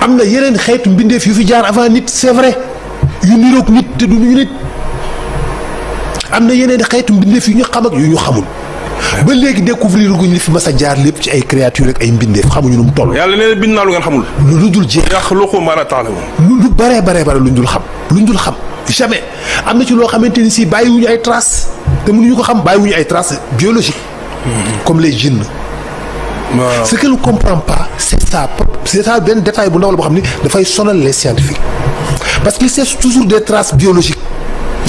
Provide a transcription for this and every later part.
am na yeneen xeetu mbindeef yu fi jaar avant nit c'est vrai yu niroog nit te du ñu nit am na yeneen xeetu mbindeef yu ñu xam ak yu ñu xamul ba léegi découvrir guñ li fi mas a jaar lépp ci ay créatures ak ay mbindeef xamuñu nu mu toll. yàlla nee na bind naa lu ngeen xamul. lu dul jeex. yaxluqu maa laa ta'lamuun. lu bare luñ dul xam jamais am na ci loo xamante ni si bàyyiwuñu ay traces te mënuñu ko xam bàyyiwuñu ay traces biologiques. comme les djinns. waaw ce qu'elle ne comprend pas c'est ça benn détail bu ndaw la boo xam ni dafay sonal les scientifiques parce qu'ils cherchent toujours des traces biologiques.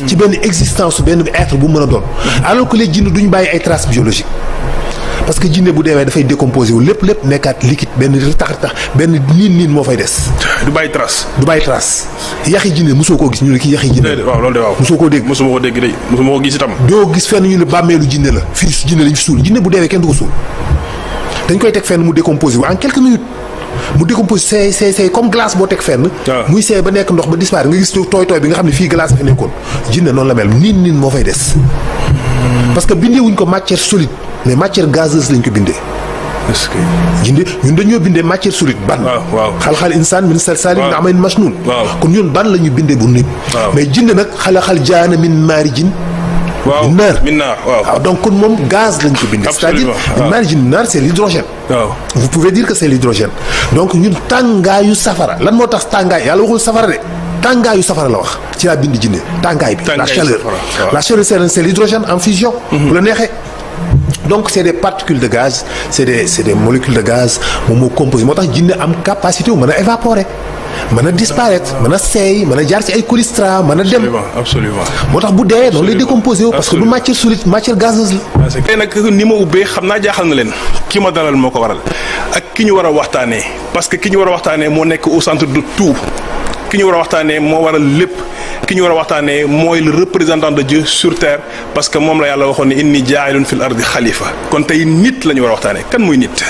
ci benn existence benn être bu mën a doon. alors que les djinns duñ bàyyi ay traces biologiques parce que jinne bu deewee dafay décomposé wu lépp nekkaat liquide benn tax benn niin moo fay des. du bàyyi trace. yaxi jinne mosoo koo gis ñu ne kii yaxi jinne. waaw loolu de waaw. mosoo koo dégg. mosuma ko dégg de mosuma ko gis itam. doo gis fenn ñu ne bàmmeelu jinne la fii jinne lañ fi suul jinne bu deewee kenn du ko suul dañ koy teg fenn mu décomposé wu en quelques minutes mu décomposé c'est comme glace boo teg fenn. muy seey ba nekk ndox ba disparaître nga gis tooy bi nga xam ne fii glace fi nekkoon jinne noonu la mel niin moo fay des. parce que bindee wuñ ko matière solide mais matière gazeuse lañ ko bindee. est-ce que. jinde ñun dañoo bindee matière solide ban. waaw xal insaan min salsaalin min hamaa'in masnuun. kon ñun ban la ñu bindee bu nit. mais jinde nag xal jaana min maarijin. min naar waaw donc kon moom gaz lañ ko bindee. c'est-à-dire maarijin min naar c'est l'hydrogène. vous pouvez dire que c'est l'hydrogène. donc ñun tàngaayu safara lan moo tax tàngaay yàlla waxul safara de. tàngaayu safara la wax ci laa bind jinne tàngaay bi la chaleur c'est l'hydrogène en fusion bu la neexee donc c'est des particules de gaz c'est des molécules de gaz moom moo composé moo tax jinne am capacité wu mën a évaporer mën a disparaître mën a seey mën a jaar ci ay colistrat mën a dem absolument moo tax bu dee noonu lay décomposé wu parce que du matière solide matière gazeuse la tey nag ni ma ubbee xam naa jaaxal na leen ki ma dalal moo ko waral ak ki ñu war a waxtaanee parce que ki ñu war a waxtaanee moo nekk au centre de tout ki ñu war a waxtaanee moo waral lépp ki ñu war a waxtaanee mooy le représentant de Dieu sur terre parce que moom la yàlla waxoon ne inni jaa'ilun fil ardi xalifa kon tey nit la ñu war a waxtaanee kan muy nit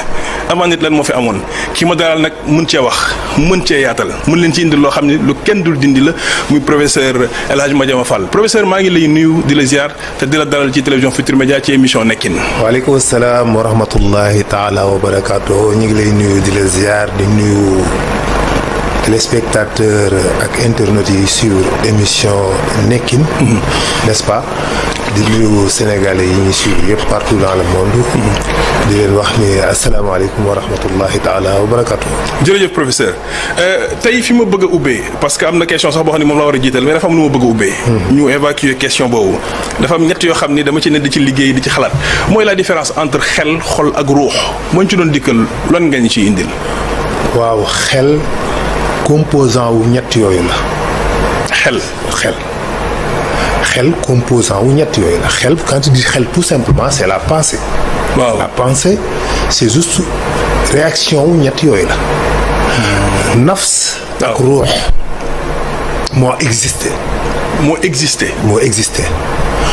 avant nit lan moo fi amoon ki ma dalal nag mën cee wax mën cee yaatal mën leen ci indi loo xam ne lu kenn dul dindi la muy professeur El Hadj Madiama Fall professeur maa ngi lay nuyu di la ziar te di la dalal ci télévision Futurs Médias ci émission nekkin. waaleykum salaam wa rahmatullahi taala wa barakaatuh ñu ngi lay nuyu di la ziar di nuyu. téléspectateurs ak internautes yi sur émission nekkin n'est-ce pas di nuyu sénégalais yi ñuy suivre yëpp partout dans le monde di leen wax ni asalaamaaleykum wa rahmatullahi taala wa barakatu jërëjëf professeur tey fi ma bëgg a ubbee parce que am na question sax boo xam ne moom la war a jiital mais dafa am lu ma bëgg a ubbee ñu évacuer question boobu dafa am ñett yoo xam ni dama ci ne di ci liggéey di ci xalaat mooy la différence entre xel xol ak ruux moo ñu ci doon dikkal lan nga ñu ciy indil waaw xel composant wu ñett yooyu la xel composant wu ñett yooyu la xel quand tu dis xel tout simplement c'est la pensée la pensée c'est juste réaction wu ñett yooyu la nafs ak ruux moo existé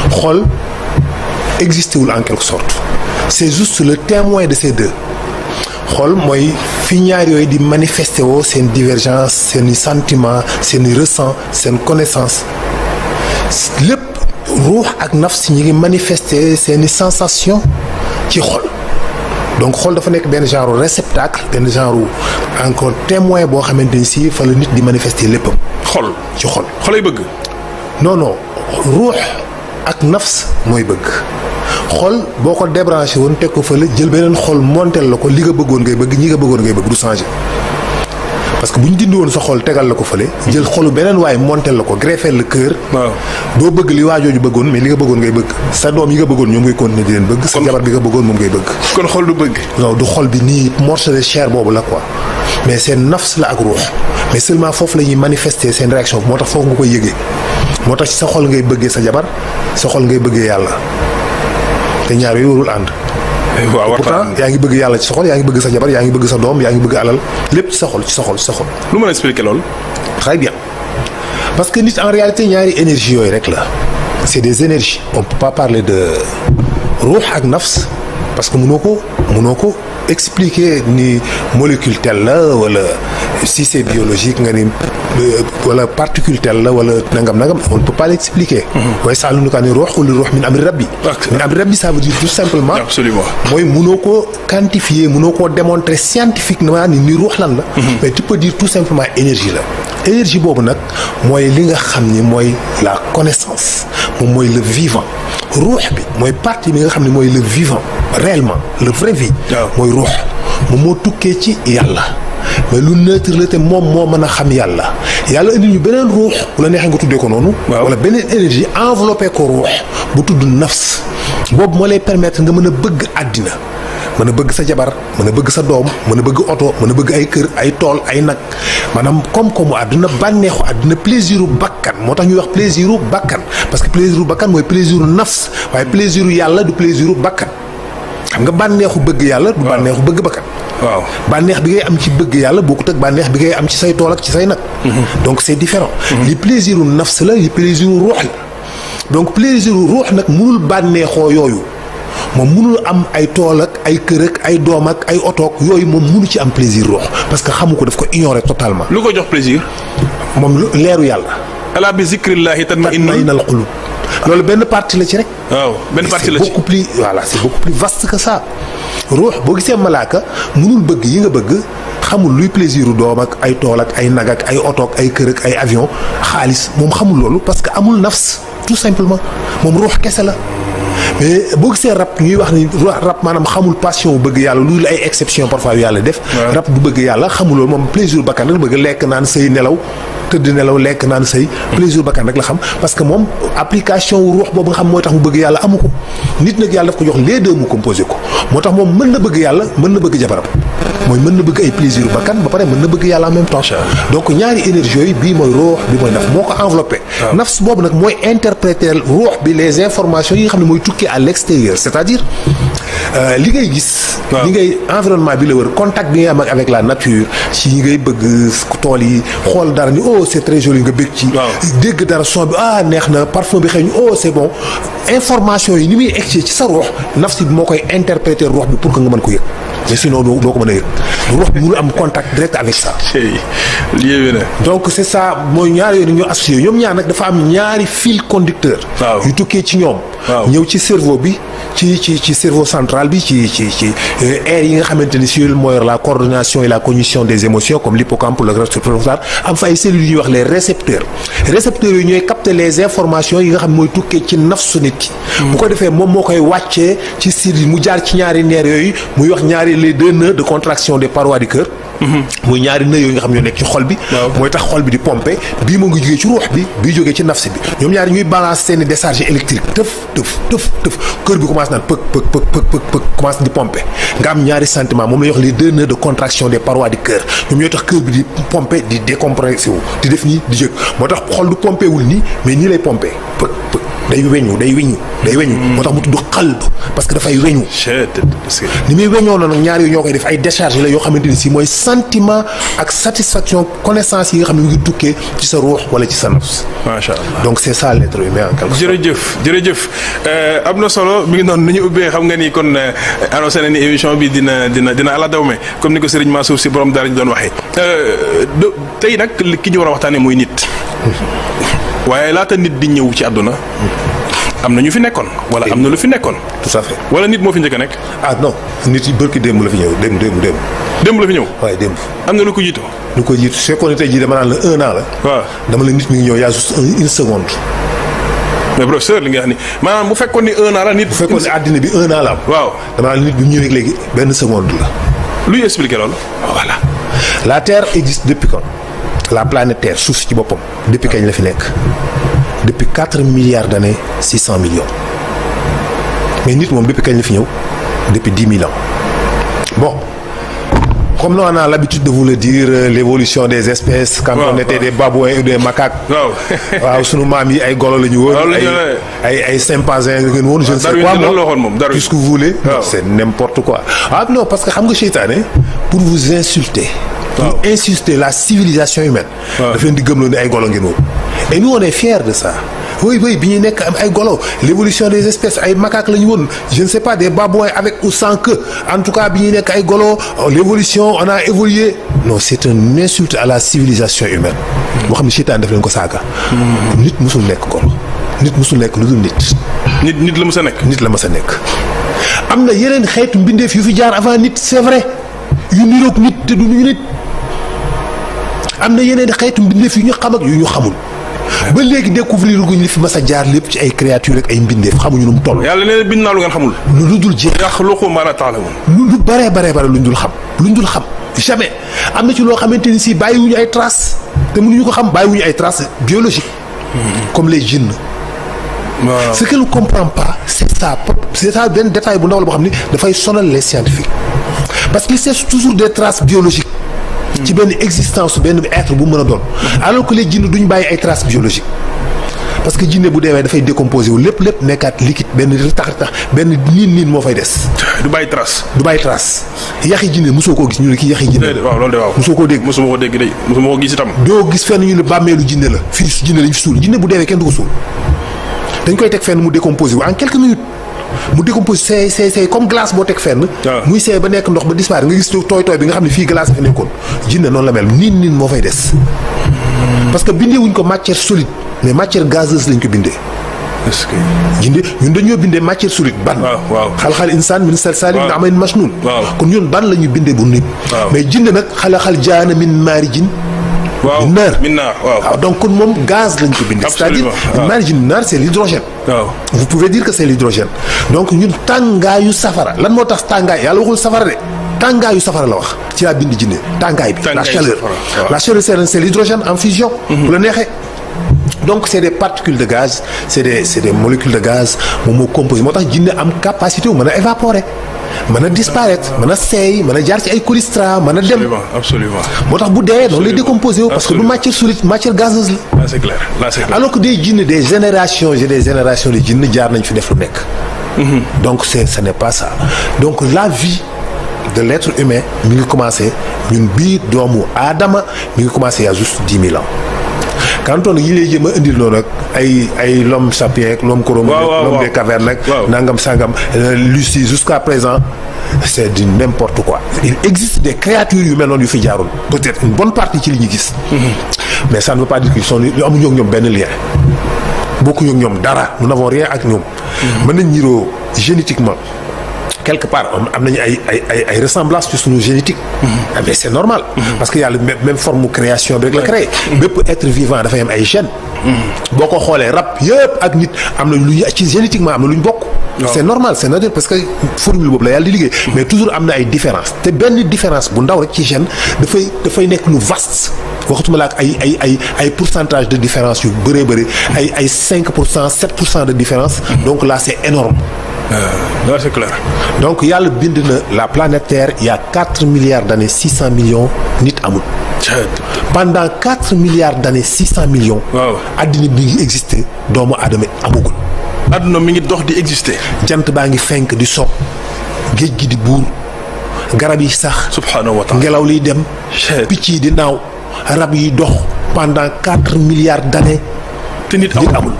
xol existé wul en quelque sorte c'est juste le témoin de ces deux xol mooy fi ñaar yooyu di manifester woo seen divergence seeni sentiment seeni ressent seen connaissance lépp ruux ak nafs ñi ngi manifester seeni sensation ci xol donc xol dafa nekk benn genre réceptacle benn genre encore témoin boo xamante ni si fa la nit di manifester léppam xol ci xol xolay bëgg non ruux ak nafs mooy bëgg xol boo ko débranché woon teg ko fële jël beneen xol montel la ko li nga bëggoon ngay bëgg ñi nga bëggoon ngay bëgg du changer parce que bu ñu dindi woon sa xol tegal la ko fële jël xolu beneen waaye montel la ko greffé le cœur doo bëgg li waajooju bëggoon mais li nga bëggoon ngay bëgg sa doom yi nga bëggoon ñoom ngay continuer di leen bëgg sa jabar bi nga bëggoon moom ngay bëgg kon xol du bëgg non du xol bi nii morceau de chair boobu la quoi mais seen nafs la ak ruux mais seulement foofu la ñuy manifester seen réaction moo tax foofu nga koy yëgee moo tax ci sa xol ngay bëggee sa jabar sa xol ngay bëggee yàlla te ñaar yooyu warul ànd. waaw pourtant yaa ngi bëgg yàlla ci sa xol yaa ngi bëgg sa jabar yaa ngi bëgg sa doom yaa ngi bëgg alal lépp ci sa xol. lu mën a expliquer loolu. très bien parce que nit en réalité ñaari énergie yooyu rek la c'est des énergies on peut pas parler de ruux ak nafs parce que mënoo ko expliquer ni molécule telle la wala si c'est biologique nga ni wala particule telle la wala nangam on ne peut pas l'expliquer. waaye saa lu ñu ko ne ruux wala ruux min amri rabbi. min amri rabbi ça veut dire tout simplement. absolument mooy mënoo ko quantifier mënoo koo démontrer scientifiquement ni ruux lan la. mais tu peux dire tout simplement énergie la. énergie boobu nag mooy li nga xam ni mooy la connaissance moom mooy le vivant ruux bi mooy partie bi nga xam ne mooy le vivant réellement le vrai vie. mooy ruux moom moo tukkee ci yàlla. mais lu neutre la te moom moo mën a xam yàlla indi ñu beneen ruux bu la neexee nga tuddee ko noonu. wala beneen énergie enveloppé ko ruux bu tudd nafs boobu moo lay permettre nga mën a bëgg àddina mën a bëgg sa jabar mën a bëgg sa doom mën a bëgg oto mën a bëgg ay kër ay tool ay nag maanaam koom-koomu àdduna bànneexu àdduna plaisiru bakkan moo tax ñuy wax plaisiru bakkan parce que plaisiru bakkan mooy plaisiru nafs waaye plaisiru yàlla du plaisiru bakkan xam nga bànneexu bëgg yàlla du bànneexu bëgg bakkan. waaw bànneex bi ngay am ci bëgg yàlla bokkut ak bànneex bi ngay am ci say tool ak ci say nag. donc c'est différent. li plaisiru nafs la li plaisiru ruux la donc plaisiru ruux nag mënul bànneexoo yooyu moom mënul am ay tool ak ay kër ak ay doom ak ay oto yooyu moom mënu ci am plaisir ruux parce que xamu ko daf ko ignorer totalement. lu ko jox plaisir. moom leeru yàlla. alaa bi zikrillahi tatma'innul qulub loolu benn partie la ci rek. waaw benn partie la ci c'est beaucoup plus voilà c'est beaucoup plus vaste que ça. ruux boo gisee malaaka mënul bëgg yi nga bëgg xamul luy plaisiru doom ak ay tool ak ay nag ak ay oto ak ay kër ak ay avion xaalis moom xamul loolu parce que amul nafs tout simplement moom ruux kese la. mais boo gisee rab ñuy wax ni rab maanaam xamul passion bu bëgg yàlla lu ay exception parfois yu yàlla def. rab bu bëgg yàlla xamul loolu moom plaisir bakkan rek bëgg lekk naan sëy nelaw tëdd nelaw lekk naan sëy plaisir bakkan rek la xam parce que moom application wu ruux boobu nga xam mooy tax mu bëgg yàlla amu ko nit nag yàlla daf ko jox les deux mu composé ko moo tax moom mën na bëgg yàlla mën na bëgg jabaram mooy mën na bëgg ay plaisir bakkan ba pare mën na bëgg yàlla en même temps donc ñaari énergie yooyu bii mooy ruux bi mooy naf moo ko enveloppé nafs boobu nag mooy interpréter ruux bi les informations yi nga xam ne mooy tukkee à l'extérieur c'est-à-dire li ngay gis li ngay environnement bi la wër contact bi ngay am avec la nature ci yi ngay bëgg tool yi xool dara ni oh c'est très joli nga bëgg ci dégg dara son bi neex na parfum bi xeeñ oh c'est bon information yi ni muy egg ci sa ruux nafs bi moo koy interpréter ruux bi pour que nga mën ko yëg mais sinon doo ko mën a yëg ruux bi mënul am contact direct avec ça donc c'est ça mooy ñaar yooyu ñoo associé ñoom ñaar nag dafa am ñaari fil conducteur yu tukkee ci ñoom ñëw ci cerveau bi ci cerveau central bi ci aire yi nga xamante ni si mooy la coordination et la cognition des émotions comme l'hippocampe le reste préfrontal am fa ay cellules yu ñuy wax les récepteurs yooyu ñooy capter les informations yi nga xam mooy tukkee ci nafsu nit ki bu ko defee moom moo koy wàccee ci siri mu jaar ci ñaari neer yooyu muy wax ñaari les deux nœuds de contraction des parois du cœur muy ñaari nœuds yooyu nga xam ñoo nekk ci xol bi mooy tax xol bi di pomper bii moo ngi jógee ci ruux bi bii jógee ci nafsi bi ñoom ñaari ñuy balancer seeni décharge électrique tëf cœur bi commence naan pëk commence di pomper nga am ñaari sentiment moom la ñuy wax les deux nœuds de contraction des parois du cœur ñoom ñooy tax cœur bi di pomper di décompressé wu di def nii di jëg moo tax xol du pomper wul nii mais nii lay pomper pëk day weñu moo tax mu tudd xalb parce que dafay weñu ni muy weñoo na nag ñaar yooyu ñoo koy def ay décharge la yoo xamante ni si mooy sentiment ak satisfaction connaissance yi nga xam ne mu ngi tukkee ci sa ruux wala ci sa nafs macha allah donc c'est ça l'être humain en quelque sorte jërëjëf am na solo mi ngi noonu ni ñu ubbee xam nga ni kon annoncé na ni émission bi dina ala dawme comme ni ko Serigne Mansour Sy borom dara ñu doon waxee tey nag ki ñu war a waxtaanee muy nit waaye laata nit di ñëw ci àdduna am na ñu fi nekkoon wala am na lu fi nekkoon. tout à fait wala nit moo fi njëkk a nekk. non nit yi bërki démb la fi ñëw démb. démb la fi ñëw. waaye démb. am na lu ko jiitu. su fekkoon ne tey jii dama naan la 1 an la. waaw dama la nit mi ngi ñëw yaa juste une seconde. mais professeur li nga wax ni maanaam bu fekkoon ni 1 an la nit. bu fekkoon ne àddina bi 1 an la am. waaw dama naan la nit bi mu ñëwee léegi benn seconde la. luy expliquer loolu. voilà la Terre existe depuis quand la planète Terre suuf ci boppam depuis kañ la fi nekk depuis 4 milliards d'années 600 millions mais nit moom depuis kañ la fi ñëw depuis 10 000 ans bon comme nous on a l'habitude de vous le dire l'évolution des espèces quand on était des babouins ou des macaques waaw sunu maam yi ay golo la ñu woon ay chimpanzés nga gën woon je ne sais quoi puisque vous voulez c'est n'importe quoi non parce que xam nga seytaane pour vous insulter pour insister la civilisation humaine daf leen di gëmloo ni ay golo ngeen woon et nous on est fiers de ça oui bi ñuy nekk am ay golo l'évolution des espèces ay macaques la ñu woon je ne sais pas des babouins avec ou sans queue en tout cas bi ñuy nekk ay golo l'évolution on a évolué non c'est une insulte à la civilisation humaine boo xam ne seytaan daf leen ko saaga nit musul nekk golo nit musul nekk lu dul nit la mës a nekk nit la mës a nekk am na yeneen xeetu mbindeef yu fi jaar avant nit c'est vrai yu niroog nit te du ñu nit am na yeneen xeetu mbindeef yu ñu xam ak yu ñu xamul ba léegi découvrir guñ li fi mas a jaar lépp ci ay créatures ak ay mbindeef xamuñu nu mu toll. yàlla nee na bind naa lu ngeen xamul. lu dul jeex. yaxluqu maa laa ta'lamuun. lu bare luñ dul xam jamais am na ci loo xamante ni si bàyyiwuñu ay traces te mënuñu ko xam bàyyiwuñu ay traces biologiques. comme les djinns. waaw ce qu'elle ne comprend pas c'est ça benn détail bu ndaw la boo xam ni dafay sonal les scientifiques parce qu'ils cherchent toujours des traces biologiques. ci benn existence benn être bu mën a doon alors que les djinns duñ bàyyi ay traces biologiques parce que jinne bu deewee dafay décomposé wu lépp nekkaat liquide benn tax benn niin moo fay des. du bàyyi trace. yaxi jinne mosoo koo gis ñu ne kii yaxi jinne. waaw loolu de waaw mosoo koo dégg. mosuma ko dégg de mosuma ko gis itam. doo gis fenn ñu ne bàmmeelu jinne la fii jinne lañ fi suul jinne bu deewee kenn du ko suul dañ koy teg fenn mu décomposé wu en quelques minutes. mu décompose c'est comme glace boo teg fenn. muy seey ba nekk ndox ba disparaître nga gis tooy bi nga xam ne fii glace fi nekkoon jinne noonu la mel niin moo fay des. parce que bindee wuñ ko matière solide mais matière gazeuse lañ ko bindee. est-ce que. jinne ñun dañoo bindee matière solide ban. waaw xal insaan min salsaalin min hamaa'in masnuun. kon ñun ban la ñu bindee bu nit. mais jinne nag xal jaana min maarijin. min naar waaw donc kon moom gaz lañ ko bindee. c'est-à-dire maarijin min naar c'est l'hydrogène. vous pouvez dire que c'est l'hydrogène donc ñun tàngaayu safara lan moo tax tàngaay yàlla waxul safara de tàngaayu safara la wax ci laa bind jinne tàngaay bi la chaleur c'est l'hydrogène en fusion bu la neexee donc c'est des particules de gaz c'est des molécules de gaz moom moo composé moo tax jinne am capacité wu mën a évaporer mën a disparaître mën a seey mën a jaar ci ay colistrat mën a dem absolument moo tax bu dee noonu lay décomposé wu parce que du matière solide matière gazeuse la. là c'est clair alors que des jinne des générations de jinne jaar nañ fi def lu nekk. donc ce n'est pas ça donc la vie de l'être humain mi ngi commencé ñun biir doomu aadama mi ngi commencé il y a juste 10 000 ans. quand on yi lay jëm a indil noonu ak ay l'homme sapien ak l'homme cro-magnon l'homme des cavernes ak nangam sangam Lucie jusqu'à présent c'est du n'importe quoi. il existe des créatures yu mel noonu yu fi jaaroon peut-être une bonne partie ci li ñu gis. mais ça ne veut pas dire qu'ils sont amuñu ak ñoom benn lien. bokkuñu ak ñoom dara nous n'avons rien ak ñoom. mën nañ ñiroo génétiquement. quelque part am nañu ay ressemblances ci suñu génétique. mais c'est normal. parce que yàlla même forme création bi rek la créé. bépp être vivant dafay am ay gènes. boo ko xoolee rab yëpp ak nit am na lu ci génétiquement am na lu ñu bokk. c'est normal c'est naturel parce que formule boobu la yàlla di liggéey. mais toujours am na ay différences te benn différence bu ndaw rek ci gène dafay nekk lu vaste. waxatuma la ak ay pourcentage de différence yu bëree bëri ay 5% 7% de différence. donc là c'est énorme. Là c'est clair. donc yàlla bind na la planète Terre il y a 4 milliards d'années 600 millions nit amul. pendant 4 milliards d'années 600 millions. waaw addina bi ngi existé doomu aadama amagul. adduna mi ngi dox di exister. jant baa ngi fenk di so géej gi di buur garab yi sax. subhanahu wa ta'ala ngelaw liy dem. picc yi di naaw rab yi dox pendant 4 milliards d'années. te nit amul.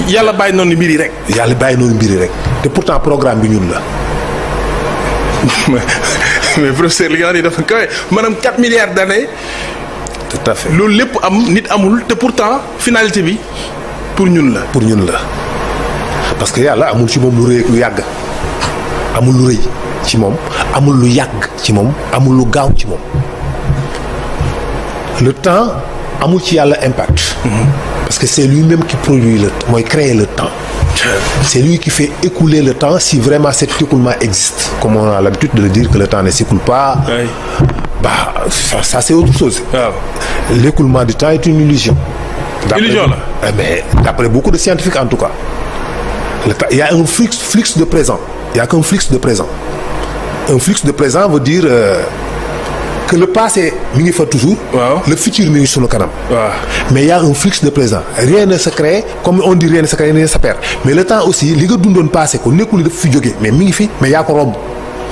yàlla bàyyi noonu mbir yi rek. yàlla bàyyi noonu mbir yi rek te pourtant programme bi ñun la. mais professeur li nga xam ne dafa kawe maanaam 4 milliards d'années. tout à fait loolu lépp am nit amul te pourtant finalité bi pour ñun la. pour ñun la parce que yàlla amul ci moom lu rëy lu yàgg amul lu rëy ci moom amul lu yàgg ci moom amul lu gaaw ci moom le temps amul ci yàlla impact. parce que c'est lui-même qui produit mooy créer le temps. c'est lui qui fait écouler le temps si vraiment cet écoulement existe. comme on a l'habitude de le dire que le temps ne s'écoule pas. Oui. Bah ça c'est autre chose. waaw l'écoulement du temps est une illusion. illusion la. mais d'après beaucoup de scientifiques en tout cas. le temps il y a un flux de présent. il y a qu'un flux de présent. un flux de présent veut dire. que le passé mi ngi fa toujours. waaw le futur mi ngi sunu kanam. waaw mais il y a un flux de présent rien ne se crée comme on dit rien ne se crée rien ne se perd mais le temps aussi li nga dundoon passé ko nekkul dafa fi jógee mais mi ngi fi mais yaa ko romb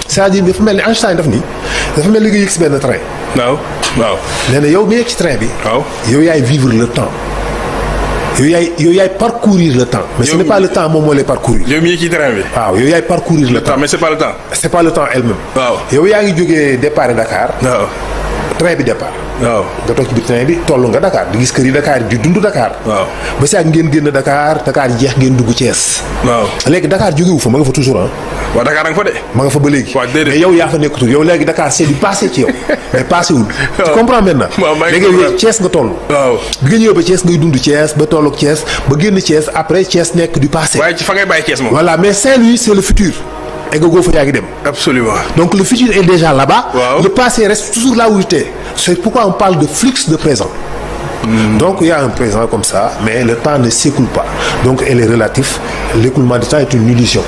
c'est-à-dire dafa mel ni Einstein daf ni dafa mel ni nga yëg si benn train. waaw. nee na yow mi yegg ci train bi. waaw yow yaay vivre le temps. yow yaay parcourir le temps. mais ce n'est pas le temps moom moo lay parcourir. yow mii ci train bi. waaw yow yaay parcourir le temps. mais c'est pas le temps. c'est pas le temps elle-même. waaw yow yaa ngi jógee départ Dakar. waaw train bi départ. waaw nga toog ci biir train bi toll nga Dakar di gis kër yi Dakar di dund Dakar. waaw ba si ak ngeen génn Dakar jeex ngeen dugg Thiès. waaw léegi Dakar jógewu fa ma nga fa toujours ah. waaw Dakar a nga fa de. ma nga fa ba léegi. waaw déedéet mais yow yaa fa nekkatul yow léegi Dakar c'est du passé ci yow. mais passé wul. tu comprends maintenant. waaw maa ngi léegi Thiès nga toll. waaw bi nga ñëwee ba Thiès ngay dund Thiès ba tolloog Thiès ba génn Thiès après Thiès nekk du passé. waaye ci fa ngay bàyyi Thiès moom. voilà mais Saint-Louis c'est le futur. et nga góob fa yaa ngi dem. absolument. donc le futur est déjà là-bas. waaw le passé reste toujours là où il était. c'est pourquoi on parle de flux de présent. Donc il y a un présent comme ça mais le temps ne s'écoule pas donc elle est relatif l'écoulement du temps est une illusion.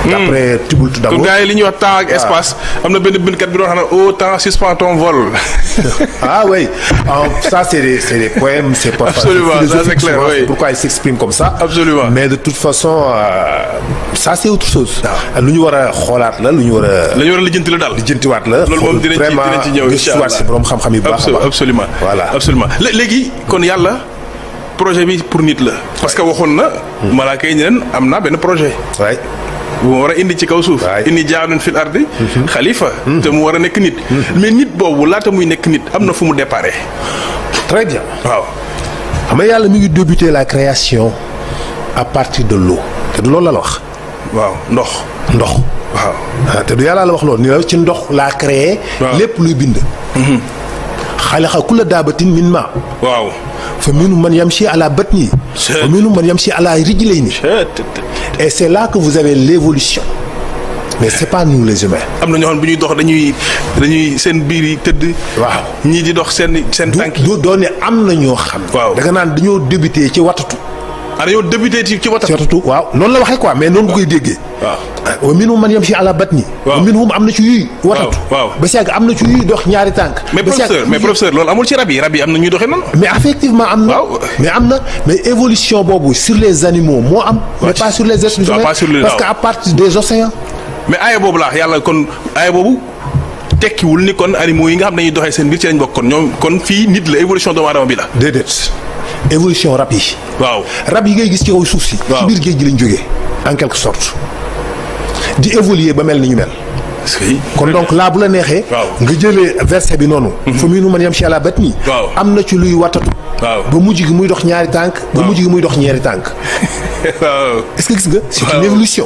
d'après Thibault d'abord kon gars yi li ñuy wax temps ak espace. am na benn bindkat bi doon xam ne au temps suspend ton vol. ah oui ça c'est des poèmes c'est pas absolument ça c'est clair oui. C'est pourquoi il s'exprime comme ça. absolument mais de toute façon ça c'est autre chose. lu ñu war a xoolaat la lu ñu war a. la ñu war a lijjanti la daal. lijjantiwaat la. loolu moom dinañ ci ñëw incha allah si borom xam-xam yu baax a baax. absolument voilà absolument léegi kon yàlla projet bi pour nit la. parce que waxoon na. malaaka yi ñu leen am naa benn projet. waay. bu ma war a indi ci kaw suuf. indi jaanun fil ardi. xalifa. te mu war a nekk nit. mais nit boobu laata muy nekk nit am na fu mu déparé. très bien. waaw. xam nga yàlla mi ngi débuter la création à partir de l'eau te du loolu la wax. waaw ndox. waaw. te du yàlla la wax loolu ni la ci ndox laa créé. lépp luy bind. xalaqa kulla daabatin min maa. waaw. fa minhum man yamshi ala batni. wa minhum man yamshi ala rijlayni. et c'est là que vous avez l'évolution. mais c'est pas nous les humains. am na ñoo xam bu ñuy dox dañuy seen biir yi tëdd. waaw ñii di dox seen tànk yi. doon ne am na ñoo xam. waaw da nga naan dañoo débuté ci watatu. dañoo débuté ci watatu. waaw noonu la waxee quoi mais noonu nga koy déggee. waaw. wa minhum man yamshi ala batni. waaw wa minhum am na ci yuy. watatu waaw ba si yàgg am na ci yuy dox ñaari tànk. mais professeur loolu amul ci rab yi am na ñuy doxee noonu. mais effectivement am na. waaw mais évolution boobu sur les animaux moo am. mais pas sur les êtres humains parce que à partir des océans. mais aaya boobu laa yàlla kon aaya boobu tekkiwul ni kon animaux yi nga xam ne dañuy doxee seen biir ci lañ bokk kon ñoom kon fii nit la évolution doomu aadama bi la. déedéet évolution rab yi. waaw rab yi ngay gis ci kaw suuf si. waaw ci biir géej gi lañ jógee en quelque sorte di évoluer ba mel ni ñu mel. kon donc laa bu la neexee. nga jëlee verset bi noonu. fa minhum man yamshi ala batni. am na ci luy watatu. waaw ba mujj gi muy dox ñaari tànk. ba mujj gi muy dox ñeeri tànk. waaw est-ce que gis nga. c'est une évolution.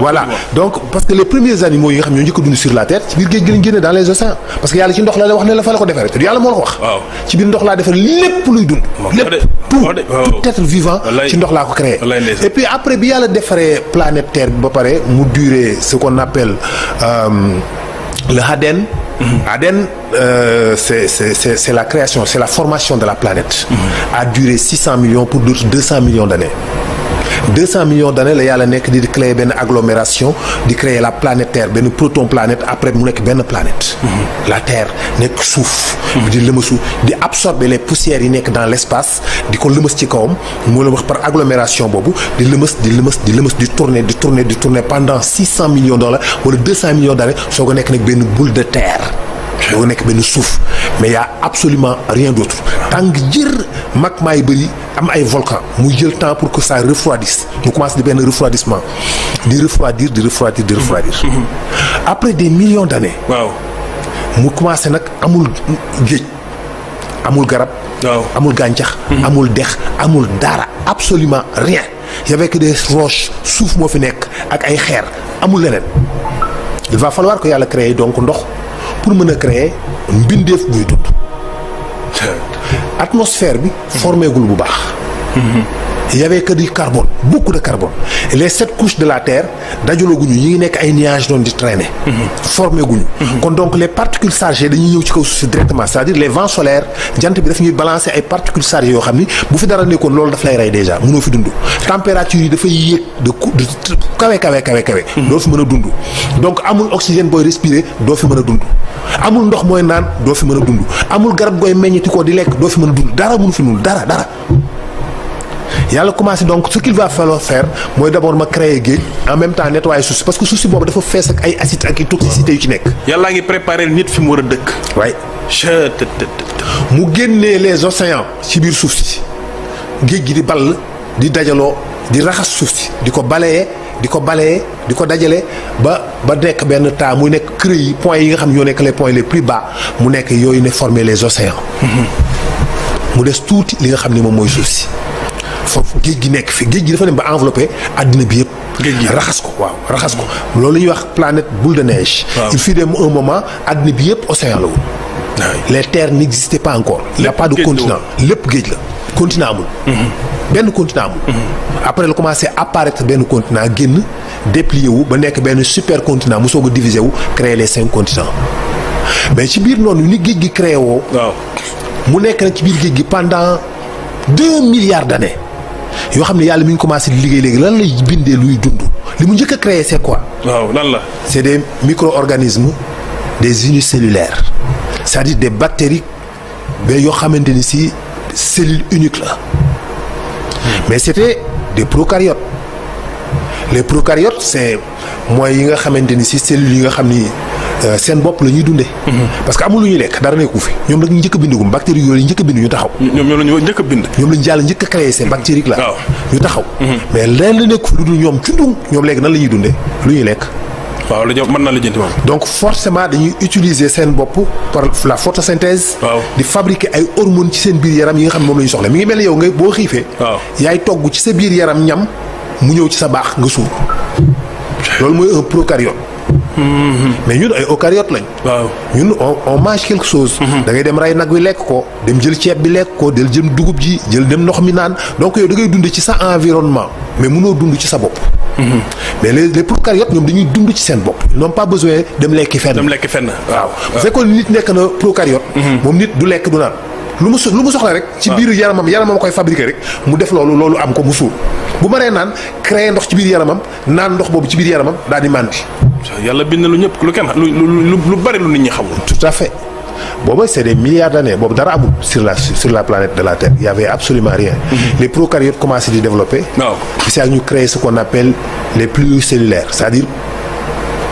Voilà donc parce que les premiers animaux yi nga xam ñoo njëkk a dund sur la terre ci biir géej gi lañ génne dans les océans parce que yàlla ci ndox la wax ne la fa la ko defaree te yàlla moo la ko wax. ci biir ndox laa defar lépp luy dund. lépp tout être vivant ci ndox laa ko créé. et puis après bi yàlla defaree planète terre bi ba pare mu durer ce qu'on appelle le Aden. Aden c'est la création, c'est la formation de la planète. A duré 600 millions pour d'autres 200 millions d'années. 200 millions d'années la yàlla nekk di créer benn agglomération di créer la planète Terre benn proton planète après mu nekk benn planète. La Terre nekk suuf. di lëmasu di absorber les poussières yi nekk dans l'espace di ko lëmas ci kawam moo la wax par agglomération boobu di lëmas di tourner pendant 600 millions d'années wala 200 millions d'années soo ko nekk nag benn boule de terre. doo nekk benn suuf mais y a absolument rien d'autre tàng jër magma yi bëri am ay volcan muy jël temps pour que ça refroidisse mu commence di benn refroidissement di refroidir après des millions d'années. waaw mu commencé nag amul géej amul garab. waaw amul gàncax. amul dex amul dara absolument rien y avait que des roches suuf moo fi nekk ak ay xeer amul leneen il va falloir que yàlla créer donc ndox. pour mën a créer mbindeef buy dund atmosphère bi formeegul bu baax. il y avait que du carbone beaucoup de carbone et les 7 couches de la terre dajalaguñu ñi ngi nekk ay nuages doon di traîner. formeeguñu. kon donc les particules chargées dañuy ñëw ci kaw suuf si directement c'est-à-dire les vents solaires jant bi daf ñuy balancer ay particules chargées yoo xam ni bu fi dara nekkoon loolu daf lay rey déjà mënoo fi dund. température yi dafay yéeg de kawe. doo fi mën a dund donc amul oxygène booy respirer doo fi mën a dund. amul ndox mooy naan doo fi mën a dund amul garab gooy meññiti ko di lekk doo fi mën a dund dara mënu fi dund dara. yàlla commencé donc ce qu'il va falloir faire mooy d'abord ma créer géej en même temps nettoyer suuf si parce que suuf si boobu dafa fees ak ay acides ak ay toxicité yu ci nekk. yàllaa ngi préparer nit fi mu war a dëkk. waay mu génnee les océans ci biir suuf si géej gi di ball di dajaloo di raxas suuf si di ko balayee di ko dajale ba nekk benn temps muy nekk creux yi points yi nga xam ñoo nekk les points les plus bas mu nekk yooyu ne former les océans. mu des tuuti li nga xam ne moom mooy suuf si foofu géej gi nekk fi géej gi dafa dem ba enveloppé àddina bi yëpp. géej gi raxas ko loolu la ñuy wax planète boule de neige. il fut dem un moment àddina bi yëpp océan la woon. les terres n'existaient pas encore. il n'y a pas de continent lépp géej la. continent amul. benn continent amul. après la commencé apparaître benn continent génn déplier wu ba nekk benn super continent mu soog a diviser wu créer les 5 continents mais ci biir noonu ni géej gi créé woo. waaw mu nekk nag ci biir géej gi pendant 2 milliards d'années yoo xam ne yàlla mi ngi commencé di liggéey léegi lan lay bindee luy dund li mu njëkk a créé c'est quoi. waaw lan la. c'est des micro-organismes des unicellulaires c'est-à-dire des bactéries ba yoo xamante ni si cellule unique la mais c'était des procaryotes les procaryotes c'est mooy yi nga xamante ni si cellules yi nga xam ni seen bopp la ñuy dundee. parce que amul lu ñuy lekk dara nekku fi ñoom nag ñu njëkk a bindugum bactéries yooyu njëkk a bind ñu taxaw. ñoom la ñu njëkk a bind. ñoom lañu jàll njëkk a créé ces bactéries là. waaw ñu taxaw. mais leneen la nekk fi lu dul ñoom cundung ñoom léegi nan la ñuy dundee lu ñuy lekk. waaw la mën na la jënti moom. donc forcément dañuy utiliser seen bopp par la photosynthèse. waaw di fabriquer ay hormones ci seen biir yaram yi nga xam ne moom la ñu soxla mi ngi mel ni yow nga boo xiifee. waaw yaay togg ci sa biir yaram ñam mu ñëw ci sa baax nga suur loolu mooy un procaryote. mais ñun ay eucaryotes lañ. waaw ñun on mange quelque chose. da ngay dem rey nag wi lekk ko dem jël ceeb bi lekk ko del jëm dugub ji jël dem ndox mi naan donc yow da ngay dund ci sa environnement mais mënoo dund ci sa bopp. mais les procaryotes ñoom dañuy dund ci seen bopp ils n'ont pas besoin dem lekki fenn. waaw bu fekkoon nit nekk na procaryote. moom nit du lekk du naan lu mu soxla rek. ci biir yaramam koy fabriquer rek mu def loolu am ko mu suur bu maree naan créer ndox ci biir yaramam naan ndox boobu ci biir yaramam daal di màndi. yàlla bind lu ñëpp lu kenn lu bari lu nit ñi xamul. tout à fait boobu c'est des milliards d'années boobu dara amul sur la planète de la Terre il y avait absolument rien. Les procaryotes commencé di développer. waaw puis ñu créer ce qu'on appelle les pluricellulaires c'est-à-dire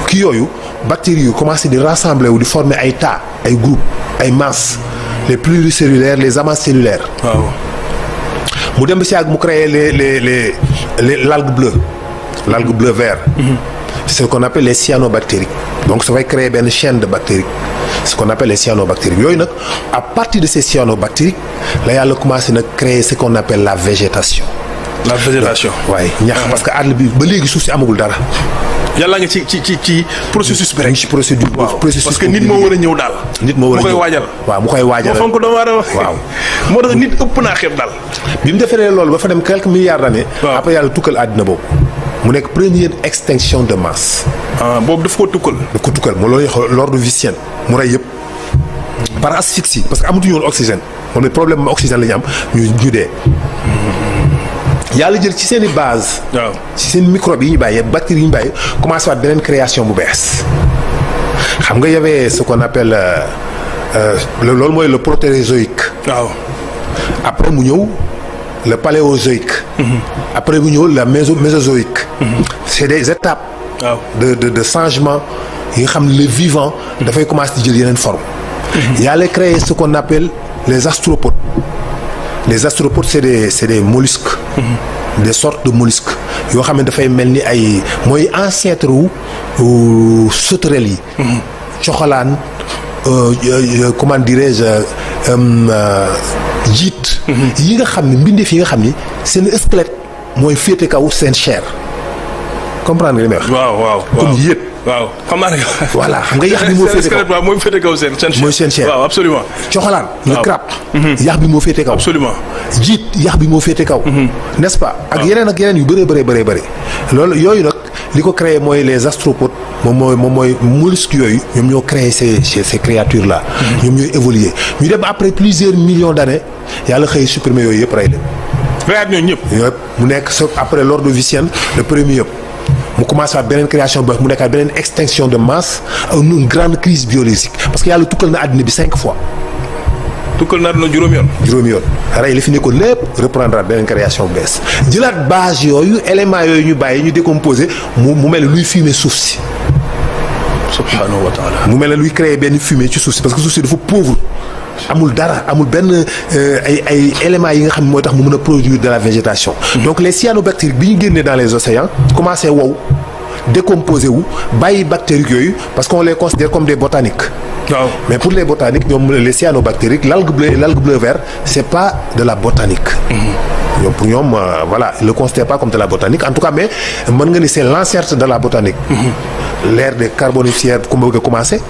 kii yooyu bactéries yu commencé di rassembler wu di former ay tas ay groupes ay masses les pluricellulaires les amas cellulaires. waaw mu dem ba si mu créer les l'algue bleue vert. C'est ce qu'on appelle les cyanobactéries donc ça va créer benn chaîne de bactéries ce qu'on appelle les cyanobactéries yooyu nag à partir de ces cyanobactéries la yàlla commencé nag créer ce qu'on appelle la végétation. waaye ñax parce que àll bi ba léegi suuf si amagul dara. yàlla nga ci processus bi rek. ci procédure processus parce que nit moo war a ñëw daal. nit moo war a ñëw mu koy waajal. waaw mu koy waajal moo fonk doomu aadama. waaw moo tax nit ëpp naa xeeb daal. bi mu defee loolu ba fa dem quelques milliards d'années. après yàlla tukkal àddina boobu. mu nekk première extinction de masse. boobu daf ko tukkal. moo loolu l'ordovicienne mu rey yëpp par asphyxie parce que amatuñu woon oxygène moom ne problème oxygène la ñu am ñu dee. yàlla jël ci seen i base. waaw ci seen microbes yi ñu bàyyi bactéries yi ñu bàyyi commencé waat beneen création bu bees xam nga y avait ce qu'on appelle loolu mooy le protérozoïque. waaw après mu ñëw le paléozoïque. après mu ñëw la mésozoïque. c'est des étapes. waaw de changement yi nga xam ne le vivant dafay commencer di jël yeneen forme. yàlla créé ce qu'on appelle les astropodes. Les astropodes c'est des mollusques. Des sortes de mollusques yoo xam ne dafay mel ni ay mooy ancêtre wu sauterelles yi. coxalaan comment dirais-je jiit. yi nga xam ne mbindeef yi nga xam ni seen squelette mooy féete kaw seen chair comprendre nga li may wax. waaw comme yéet. waaw xam naa ne. voilà xam nga yax bi moo féete kaw waaw mooy féete kaw seen chair. mooy seen chair waaw absolument. coxalaan le crabe. yax bi moo féete kaw. absolument. jiit yax bi moo féete kaw. n'est-ce pas. ak yeneen yu bëree. loolu yooyu nag li ko créé mooy les astropodes moom mooy mollusques yooyu ñoom ñoo créé ces créatures là. ñoom ñooy évoluer ñu dem après plusieurs millions d'années yàlla xëy supprimer yooyu yëpp rey leen. reyaat ñooñu ñëpp. mu nekk après l'ordovicienne le premier yëpp. mu commencé waat beneen création bi mu nekkaat beneen extinction de masse une grande crise biologique parce que yàlla tukkal na àddina bi 5 fois. tukkal na àddina juróomi yoon. rey li fi nekkoon lépp reprendre beneen création bu bees jëlaat base yooyu éléments yooyu ñu bàyyi ñu décomposer mu mel luy fumer suuf si subhanahu wa taala. mu mel ne luy créer benn fumée ci suuf si parce que suuf si dafa pauvre. amul dara amul benn ay éléments yi nga xam ne mooy tax mu mën a produire de la végétation. donc les cyanobactéries bi ñu génnee dans les océans commencé wow décomposé wu bàyyi bactéries yooyu parce qu'on les considère comme des botaniques. waaw mais pour les botaniques ñoom les cyanobactéries l'algue bleu vert c'est pas de la botanique. ñoom pour ñoom voilà ils le considèrent pas comme de la botanique en tout cas mais mën nga ni c'est l'ancêtre de la botanique. l'ère des carbonifères ku bëgg a commencé.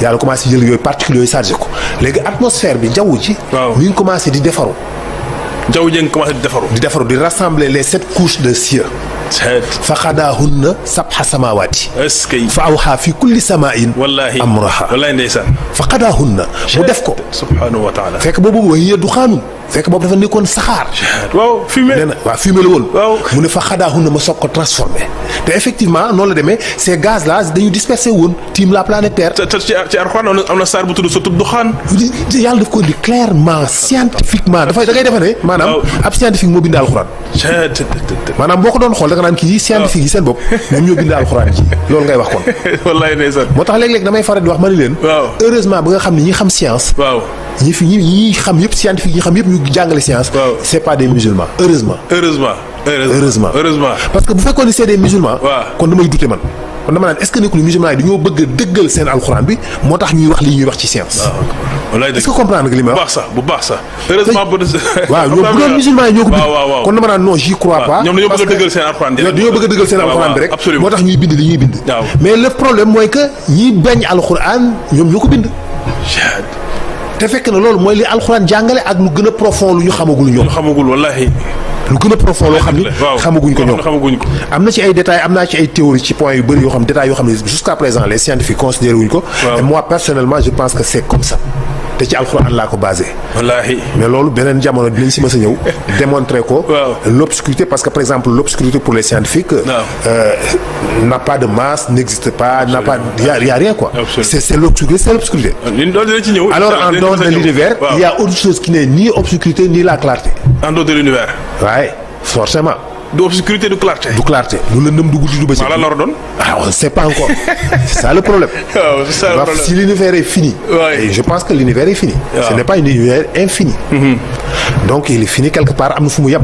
yàlla commencé jël yooyu particules yooyu chargé ko léegi atmosphère bi jaww ji. mi ngi commencé di defaru. jaww ji nga commencé di defaru. di rassembler les 7 couches de cieux. fa xadaahunna sabha samaawaati. est-ce que. fa awhaa fi kulli samaa'in. wallaahi amraha. wallaahi ndeysaan. fa xadaahunna mu def ko. subhaanahu wa taala. fekk boobu wa hiya duxaanun. fekk boobu dafa nekkoon saxaar. waaw fumée. nee na waaw fumée la woon. waaw mu ne fa xadaahunna ma soog ko transformé. te effectivement noonu la demee ces gaz là dañu dispersé woon tiim la planète Terre. te ci Alxuraan am na saar bu tudd surtout duxaan. yàlla daf ko indi clairement scientifiquement dafay da ngay defe ne. maanaam ab scientifique moo bind Alxuraan. maanaam boo ko doon xool da nga naan kii scientifique yi seen bopp ñoom ñoo bind Alxuraan ji loolu ngay wax kon. wallaay ndeysaan. moo tax léeg-léeg damay faral di wax ma ni leen. heureusement ba nga xam ne ñi xam science. ñi xam yëpp scientifique ñi xam yëpp ñu jàngale science. c'est pas des musulmans heureusement. parce que bu fekkoon ni c'est des musulmans. kon damay douter man. kon dama naan est-ce que nekkul musulmans yi dañoo bëgg a dëggal seen alxuraan bi moo tax ñuy wax lii ñuy wax ci science. est-ce que comprendre nga li ma wax. bu baax sax heureusement. waaw ñoom bu doon musulmans yi ñoo ko bind. kon dama naan non j'y crois pas. ñoom dañoo bëgg a dëggal seen alxuraan bi. dañoo bëgg a dëggal seen alxuraan bi rek. moo tax ñuy bind li ñuy bind. mais le problème mooy que ñiy bañ alxuraan ñoom ñoo ko bind. te fekk na loolu mooy li alxuraan jàngale ak lu gën a profond lu ñu xamagul ñoom. lu xamagul wallaahi. lu gën a profond loo xam ni xamaguñ ko ñoom am na ci ay détails am naa ci ay théories ci points yu bëri yoo xam détails yoo xam ne jusqu'à présent les scientifiques considéré wuñ ko. et moi personnellement je pense que c'est comme ça. te ci alxuraan laa ko basé. wallaahi. mais loolu beneen jamono dinañ si mës a ñëw. démontrer ko. l'obscurité parce que par exemple l'obscurité pour les scientifiques. n'a pas de masse n'existe pas n'a pas y a rien quoi. c'est l'obscurité. alors en dehors de l'univers il y a autre chose qui n'est ni obscurité ni la clarté. en dehors de l'univers. waaye forcément. du obscurité du clarté. du clarté lu lëndëm du guddi du bëccëg. la doon. on ne sait pas encore. c'est ça le problème. c'est ça le problème. Si l'univers est fini. et je pense que l'univers est fini. ce n'est pas un univers infini. donc il est fini quelque part am na fu mu yem.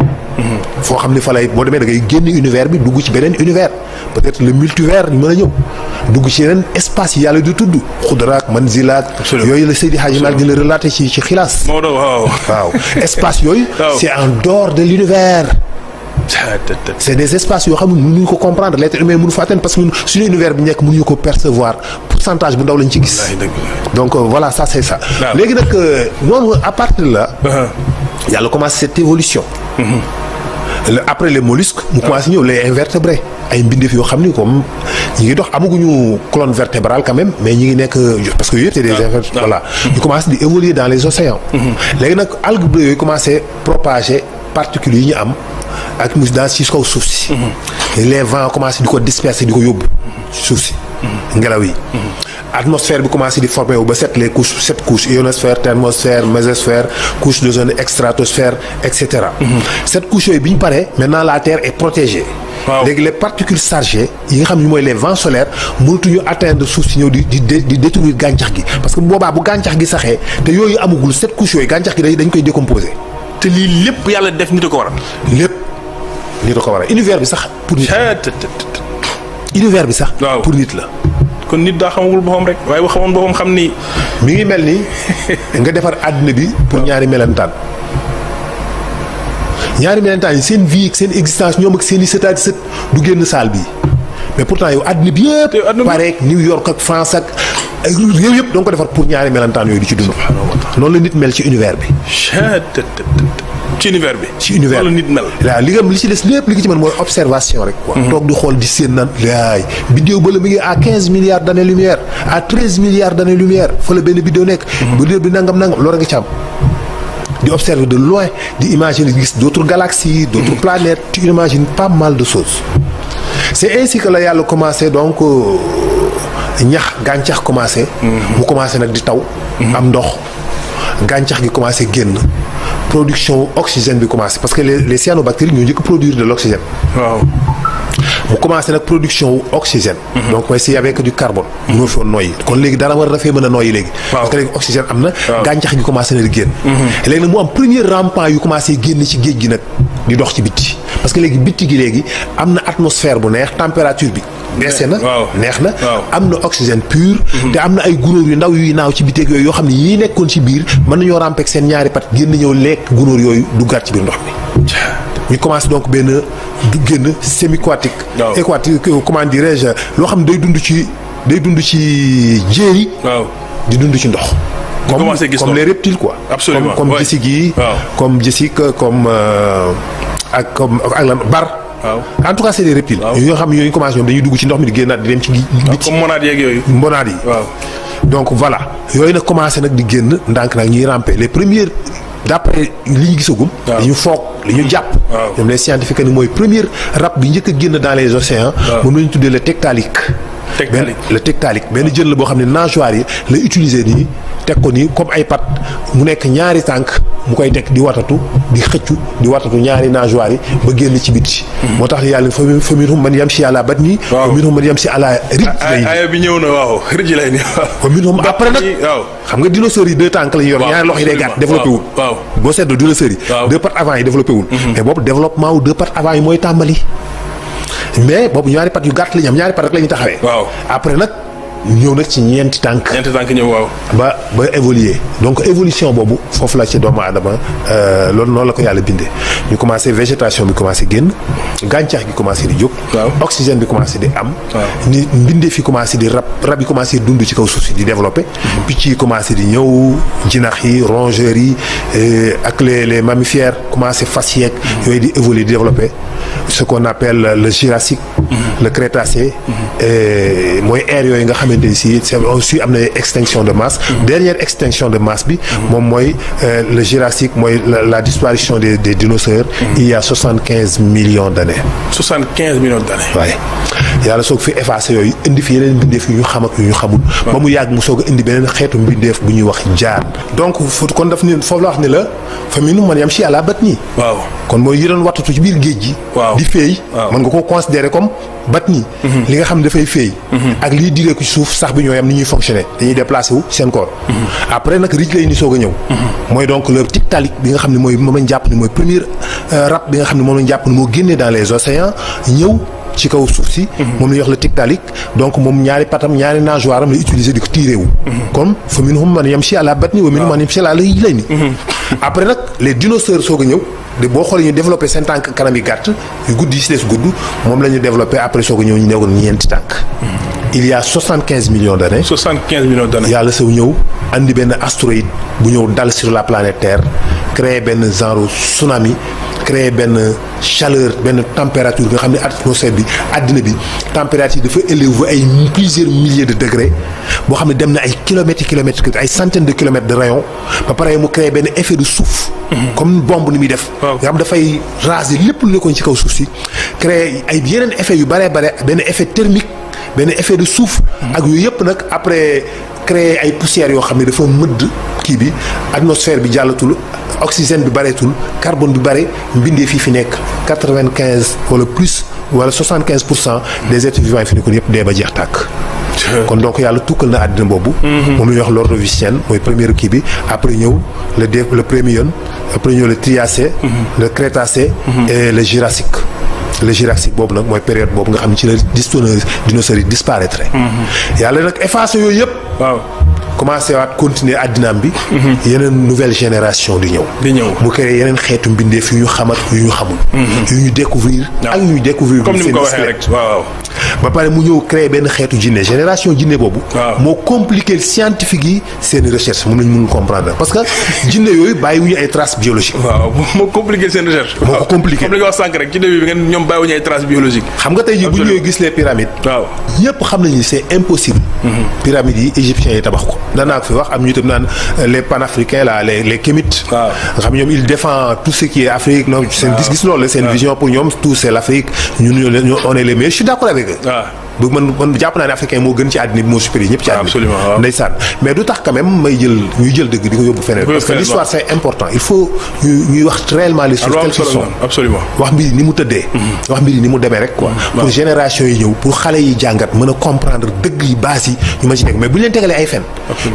foo xam ne fa lay boo demee da ngay génn univers bi dugg ci beneen univers peut-être le multivers mën a ñëw dugg ci yeneen espace yi yàlla di tudd xudraak manzilaak yooyu la Seydi Hadji Malick dina relater ci xilaas. waaw espace yooyu. c'est en dehors de l'univers. c'est des espaces yoo xam ne mënuñu ko comprendre l'être humain mënu fa atteindre parce que ñun suñu univers bi nekk mënuñu ko percevoir pourcentage bu ndaw lañ ci gis. donc voilà ça c'est ça. léegi nag noonu à partir de là. yàlla commencé cette évolution. après les mollusques mu commencé ñëw les invertébrés ay mbindeef yoo xam ni comme ñi ngi dox amaguñu colonne vertébrale quand même mais ñi ngi nekk parce que yooyu yëpp c'est des invertébrés voilà ñu commencé di évoluer dans les océans. léegi nag algues bleues yooyu commencé propager particules yi ñu am ak mu dans ci kaw suuf si. les vents commencé di ko disperser di ko yóbbu suuf si. ngelaw yi. atmosphère bi commencé di former wu ba sept couches ionosphère thermosphère mésosphère couche d'ozone stratosphère et cetera. cette couche yooyu bi ñu paree maintenant la Terre est protégée. léegi les particules chargées yi nga xam ne mooy les vents solaires mënatuñu atteindre suuf si ñëw di détruire gàncax gi parce que boobaa bu gàncax gi saxee te yooyu amagul cette couche yooyu gàncax gi dañ koy décomposer. te lii lépp yàlla def nit a ko waral. lépp nit a ko waral univers bi sax pour nit. univers bi sax. pour nit la. kon nit daa xamagul boppam rek waaye bu xamoon boppam xam ni. mi ngi mel ni nga defar àddina bi pour ñaari melentaan yi seen vie ak seen existence ñoom ak seen i sëtaati sët du génn saal bi mais pourtant yow àddina bi yëpp. pareek New York ak France ak réew yëpp danga ko defar pour ñaari melentaan yooyu di ci dund. noonu la nit mel ci univers bi. ci univers bi. ci univers bi nit mel. waaw li ci des lépp li ci mën mooy observation rek quoi. toog di xool di seen naan laay bidéo ba la mi ngi à 15 milliards d'années lumière à 13 milliards d'années lumière fa la benn bidéo nekk. bidéo bi nangam loolu nga ci am. di observer de loin di imaginer gis d'autres galaxies d'autres planètes tu imagines pas mal de choses. c'est ainsi que la yàlla commencé donc gàncax commencé. mu commencé nag di taw. am ndox gàncax gi commencé génn. production oxygène bi commencé parce que les cyanobactéries ñoo njëkk produire de l'oxygène. mu commencé nag production wu oxygène. donc mooy s'il y avait que du carbone. mënoo fi woon noyyi kon léegi dara war dafay mën a noyyi léegi. parce que léegi oxygène am na. gàncax gi commencé na di génn. léegi nag mu am premier rampant yu commencé génn ci géej gi nag di dox ci bitti parce que léegi bitti gi léegi am na atmosphère bu neex température bi. baissé na neex na am na oxygène pur. te am na ay gunóor yu ndaw yuy naaw ci biteeg yooyu yoo xam ne yii nekkoon ci biir mën nañoo rampeeg seen ñaari pat génn ñëw lekk gunóor yooyu duggaat ci biir ndox mi. ñu commencé donc benn du génn semi-aquatique. aquatique comment dirais-je loo xam ne day dund ci jéeri. di dund ci ndox. comme les reptiles quoi. absolument comme jessic yi. comme jessic comme ak lan bar. en tout cas c'est des reptiles. yoo xam ne yooyu commencé ñoom dañuy dugg ci ndox mi di génnaat di dem ci biti. comme monade yeeg yooyu. monade yi. donc voilà yooyu nag commencé nag di génn ndànk nag ñuy ramper les premières d'après li ñu gisagum. li ñu foog li ñu jàpp. ñoom les scientifiques ni mooy première rab bi njëkk a génn dans les océans. moom la ñu tuddee le Tiktaalik. le Tiktaalik benn jën la boo xam ne nageoires yi la utiliser nii teg ko nii comme ay pat mu nekk ñaari tànk mu koy teg di watatu di xëccu di watatu ñaari nageoires yi ba génn ci biti. moo tax yàlla fa minhum man yamshi ala batni wa minhum man yamshi ala rijlayni. aaya bi ñëw na waaw rijlayni. wa minhum après nag xam nga dinosaures yi deux tànk lañu yor. ñaari loxo yi day gàtt développé wul. boo seetloo dinosaures yi. deux pattes avant yi développé wul. mais boobu développement wu deux pattes avant yi mooy tàmbali. mais boobu ñaari pat yu gàtt la ñu am ñaari pat rek la ñu taxawee. après nag ñëw nag ci ñeenti tànk. ñëw ba évoluer donc évolution boobu foofu la ci doomu aadama loolu noonu la ko yàlla bindee ñu commencé végétation bi commencé génn gàncax gi commencé di jóg. oxygène bi commencé di am. ni mbindee fi commencé di rab yi commencé dund ci kaw suuf si di développé. picc yi commencé di ñëw jinax yi rongeurs yi ak les mammifères commencé fas yeeg. yooyu di évoluer di développé ce qu'on appelle le Jurassique. le Crétacé. mooy ère yooyu nga xamante ni si c'est aussi am na extinction de masse. dernière extinction de masse bi. moom mooy le Jurassique mooy la disparition des dinosaures. il y a 75 millions d'années. 75 millions d'années. waaye yàlla soog fi effacé yooyu indi fi yeneen mbindeef yu ñu xam ak yu ñu xamul. ba mu yàgg mu soog a indi beneen xeetu mbindeef bu ñuy wax jaan. donc kon daf ni foofu la wax ni la fa minhum man yamshi ala batni. kon mooy yi doon wattatu ci biir géej gi. di féey. mën nga koo considérer comme batni. li nga xam ne dafay féey. ak liy diree ko ci suuf sax bi ñooy am ni ñuy fonctionner dañuy déplacer wu seen corps. après nag rij lay ni soog a ñëw. mooy donc le Tiktaalik bi nga xam ne mooy moom lañ jàpp ne mooy premier rab bi nga xam ne moom lañ jàpp ne moo génnee dans les océans ñëw ci kaw suuf si. moom la ñuy wax le Tiktaalik donc moom ñaari patam ñaari nageoire am la utiliser di ko tirer wu. comme fa minhum man yamshi ala batni wa minhum man yamshi ala rijlayni. après nag les dinosaures soog a ñëw. boo xoolee ñu développé seen tànk kanam yi gàtt yu gudd yi si des gudd moom la ñu développé après soog a ñëw ñu newoon ñeenti tànk. il y a 75 millions d'années. 75 millions d'années. yàlla saw ñëw andi benn astéroïde bu ñëw dal sur la planète Terre créer benn genre tsunami créer benn chaleur benn température nga xam ne atmosphère bi àddina bi température dafa élevé ay plusieurs milliers de degrés boo xam ne dem na ay kilomètres ay centaines de kilomètres de rayon ba pare mu créer benn effet de souffle. comme bombe ni muy def. nga xam dafay raser lépp lu nekkoon ci kaw suuf si créer ay yeneen effet yu bare benn effet thermique benn effet de souffle. ak yooyu yëpp nag après créer ay poussières yoo xam ne dafa mëdd kii bi atmosphère bi jàllatul oxygène bi bareetul carbone bi bare mbindee fi nekk 95 wala plus wala 75% des êtres vivants yi fi nekkoon yëpp dee ba jeex tàkk. kon donc yàlla tukkal na àddina boobu. moom la ñuy wax l'ordovicienne mooy première kii bi après ñëw le Permien après ñëw le Triacé. le Crétacé. et le Jurassique. le Jurassique boobu nag mooy période boobu nga xam ne ci la dinosaures yi disparaître. yàlla nag effacé yooyu yëpp. commencé waat continuer addinaam bi. yeneen nouvelle génération di ñëw. mu créé yeneen xeetu mbindeef yu ñu xam ak yu ñu xamul. yu ñu découvrir ak yu ñu découvrir. comme ni mu ko waxee rek ba pare mu ñëw créé benn xeetu jinne génération jinne boobu. moo compliqué scientifique yi seen recherche mënuñ comprendre parce que jinne yooyu bàyyiwuñu ay traces biologiques. moo compliqué seen recherche. moo ko compliqué comme li nga wax sànq rek ci début bi ngeen ñoom bàyyiwuñu ay traces biologiques. xam nga tey jii bu ñu ñëwee gis les pyramides. ñëpp xam nañu c'est impossible. pyramides yi égyptiens yi tabax ko. danaa ko fi wax am ñu itam naan les panafricains là les kémites. nga xam ñoom il défend tout ce qui est Afrique non seen gis-gis loolu la seen vision pour ñoom tout c'est l'Afrique ñun on est les meilleurs je suis d'accord avec eux. bu man jàpp naa ne africain moo gën ci àddina bi moo supérieur ñëpp ci àddina bi ndeysaan mais du tax quand même may jël ñuy jël dëgg di ko yóbbu feneen parce que l'histoire c'est important il faut ñuy wax réellement les choses telles qu'elles sont absolument wax mbir yi ni mu tëddee wax mbir yi ni mu demee rek quoi pour génération yi ñëw pour xale yi jàngat mën a comprendre dëgg yi base yi ñu mën ci nekk mais bu ñu leen tegalee ay fen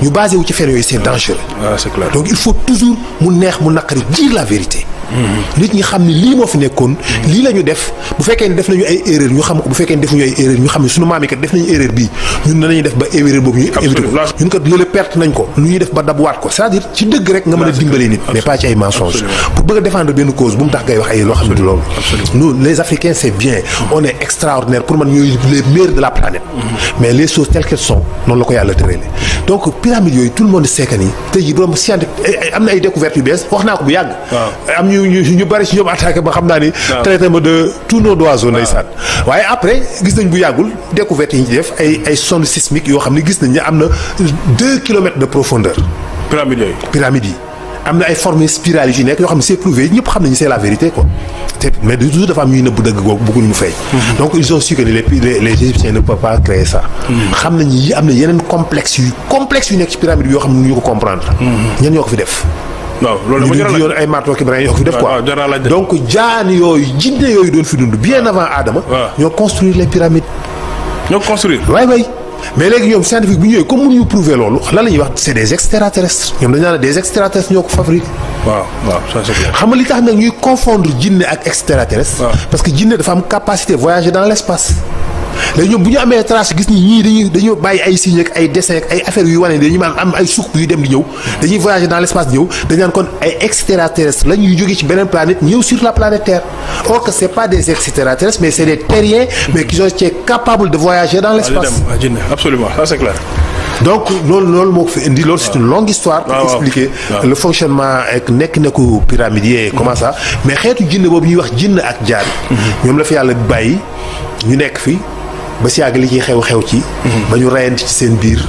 ñu basé wu ci fen yooyu c'est dangereux c'est clair donc il faut toujours mu neex mu naqari dire la vérité nit ñi xam ni lii moo fi nekkoon lii la ñu def bu fekkee ne def nañu ay erreur ñu xam ko bu fekkee ne defuñu ay erreur ñu xam ne suñu maam yi kat def nañu erreur bii ñun danañuy def ba erreur boobu ñu éviter ko ñun kat lële perte nañ ko lu ñuy def ba dabuwaat ko c'est-à-dire ci dëgg rek nga mën a dimbalee nit mais pas ci ay mensonges pour bëgg a défendre benn cause bu mu tax ngay wax ay loo xam ne du loolu nous les Africains c'est bien on est extraordinaire pour man ñooy les meilleurs de la planète mais les choses telles qu'elles sont noonu la ko yàlla tëralee donc pyramide yooyu tout le monde sait que ni tey jii borom scientifique am na ay découvertes yu bees wax naa ko bu yàgg am ñu bari ci ñoom attaqué ba xam naa ni traité ma de tous nos d'oiseaux ndeysaan waaye après gis nañ bu yàggul découverte yi ñu def ay sondes sismiques yoo xam ne gis nañ ne am na 2 kilomètres de profondeur pyramide yi am na ay formes spirales yu ci nekk yoo xam ne c'est prouvé ñëpp xam nañu c'est la vérité quoi mais de toujours dafa am ñuy nëbb dëgg googu bëgguñu mu feeñ donc ils ont su que les Égyptiens ne peuvent pas créer ça xam nañu yi am na yeneen complexe yu nekk ci pyramide bi yoo xam ne ñu ko comprendre ñen ñoo ko fi def waaw loolu dama ñu yoon ay marteau ki brin yoo ko fi def quoi donc jaan yooyu jinne yooyu doon fi dund bien avant Adama ñoo construire les pyramides waay mais léegi ñoom scientifique bu ñëwee comme mënuñu prouver loolu lan la ñuy wax c'est des extraterrestres ñoom dañu naan des extraterrestres ñoo ko fabriqué ça c'est clair xam nga li tax nag ñuy confondre jinne ak extraterrestre parce que jinne dafa am capacité voyager dans l'espace léegi ñoom bu ñu amee trace gis ni ñii dañuy bàyyi ay signes ak ay dessins ak ay affaires yu wane dañuy am ay suuf yu dem di ñëw dañuy voyager dans l'espace ñëw dañu naan kon ay extraterrestres la ñuy jógee ci beneen planète ñëw sur la planète Terre or que c'est pas des extraterrestres mais c'est des terriens mais qui sont capables de voyager dans l'espace absolument ça c'est clair donc loolu moo ko fi indi loolu c'est une longue histoire pour expliquer le fonctionnement ak nekku pyramide yi comment ça mais xeetu jinne boobu ñuy wax jinne ak jaan ñoom la fi yàlla bàyyi ñu nekk fi ba si yàgg li ciy xew ci ba ñu reyante ci seen biir